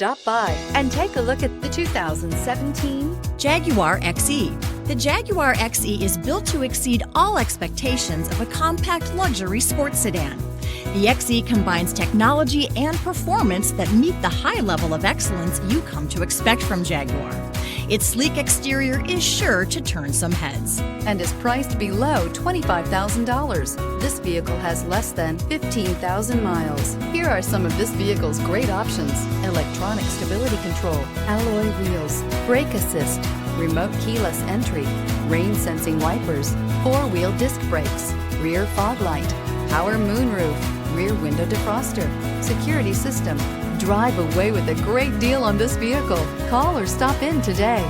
Stop by and take a look at the 2017 Jaguar XE. The Jaguar XE is built to exceed all expectations of a compact luxury sports sedan. The XE combines technology and performance that meet the high level of excellence you come to expect from Jaguar. Its sleek exterior is sure to turn some heads. and is priced below $25,000. This vehicle has less than 15,000 miles. Here are some of this vehicle's great options: electronic stability control, alloy wheels, brake assist, remote keyless entry, rain sensing wipers, four-wheel disc brakes, rear fog light, power moonroof, rear window defroster, security system. Drive away with a great deal on this vehicle. Call or stop in today.